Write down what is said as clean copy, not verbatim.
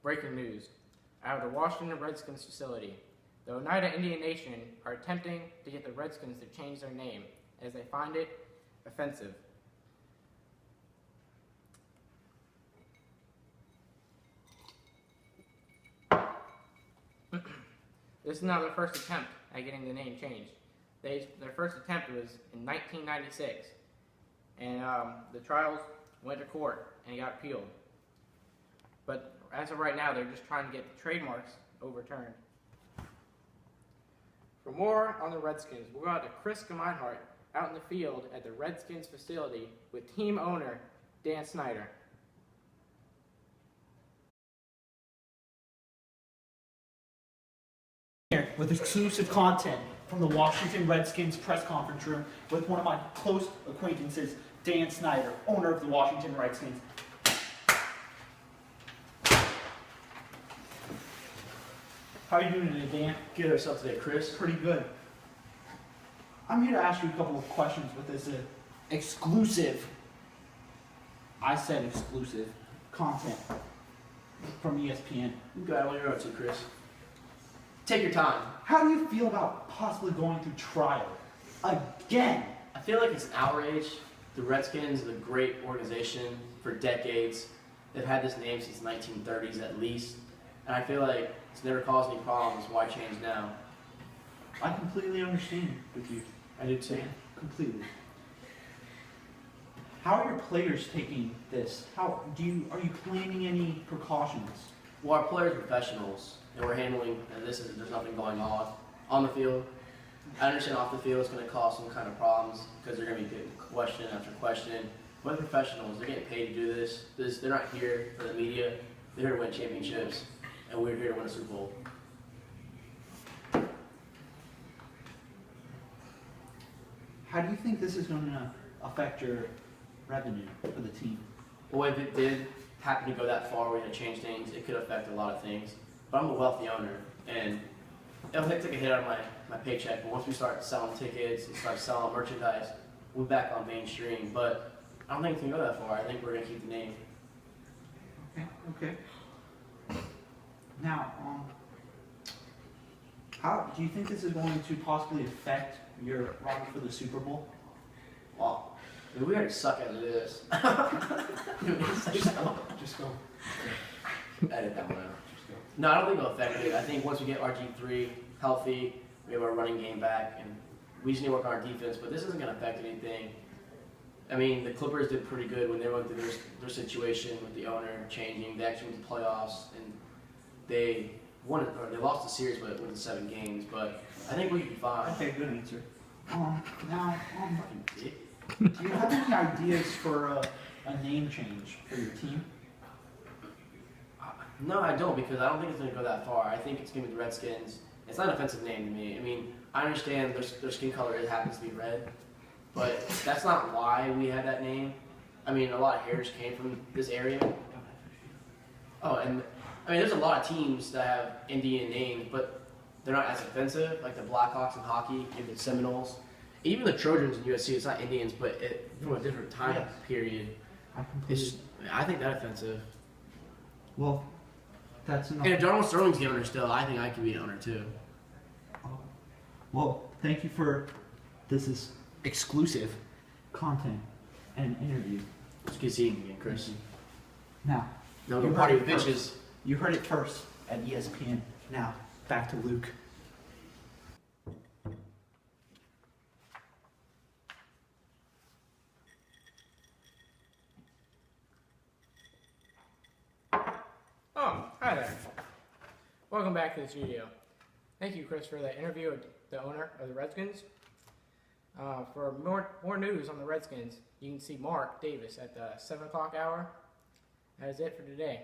Breaking news. Out of the Washington Redskins facility, the Oneida Indian Nation are attempting to get the Redskins to change their name as they find it offensive. This is not their first attempt at getting the name changed. Their first attempt was in 1996, and the trials went to court and it got appealed. But as of right now, they're just trying to get the trademarks overturned. For more on the Redskins, we'll go out to Chris Gemeinhart out in the field at the Redskins facility with team owner Dan Snyder. Here with exclusive content from the Washington Redskins press conference room with one of my close acquaintances, Dan Snyder, owner of the Washington Redskins. How are you doing today, Dan? Good yourself today, Chris. Pretty good. I'm here to ask you a couple of questions with this exclusive, I said exclusive, content from ESPN. You got it on your own too, Chris. Take your time. How do you feel about possibly going through trial again? I feel like it's an outrage. The Redskins are a great organization for decades. They've had this name since the 1930s at least. And I feel like it's never caused any problems. Why change now? I completely understand with you. I do too. Completely. How are your players taking this? Are you claiming any precautions? Well, our players are professionals, and we're handling, and there's nothing going on the field. I understand off the field it's going to cause some kind of problems because they're going to be getting question after question. But they're professionals, they're getting paid to do this. They're not here for the media. They're here to win championships, and we're here to win a Super Bowl. How do you think this is going to affect your revenue for the team? Well, if it did happen to go that far where we had to change things, it could affect a lot of things. But I'm a wealthy owner, and it'll take a hit out of my paycheck. But once we start selling tickets and start selling merchandise, we're back on mainstream. But I don't think it's going to go that far. I think we're going to keep the name. Okay. Now, how do you think this is going to possibly affect your run for the Super Bowl? Well, I mean, we already suck as it is. Just go. Edit that one out. No, I don't think it'll affect it. I think once we get RG3 healthy, we have our running game back, and we just need to work on our defense. But this isn't going to affect anything. I mean, the Clippers did pretty good when they went through their situation with the owner changing. They actually went to playoffs, and they won it, or they lost the series, but went to 7 games. But I think we could be fine. Okay, good answer. Now, do you have any ideas for a name change for your team? No, I don't, because I don't think it's going to go that far. I think it's going to be the Redskins. It's not an offensive name to me. I mean, I understand their skin color happens to be red, but that's not why we had that name. I mean, a lot of hairs came from this area. Oh, and I mean, there's a lot of teams that have Indian names, but they're not as offensive, like the Blackhawks in hockey, even the Seminoles. Even the Trojans in USC, it's not Indians, but from a different time period. I think that offensive. Well, that's enough. And if Donald Sterling's the owner still, I think I could be an owner too. Well, thank you for this is exclusive content and interview. It's good seeing you again, Chris. Now, No, go party with bitches. You heard it first at ESPN. Now, back to Luke. Oh, hi there. Welcome back to the studio. Thank you, Chris, for that interview with the owner of the Redskins. For more news on the Redskins, you can see Mark Davis at the 7 o'clock hour. That is it for today.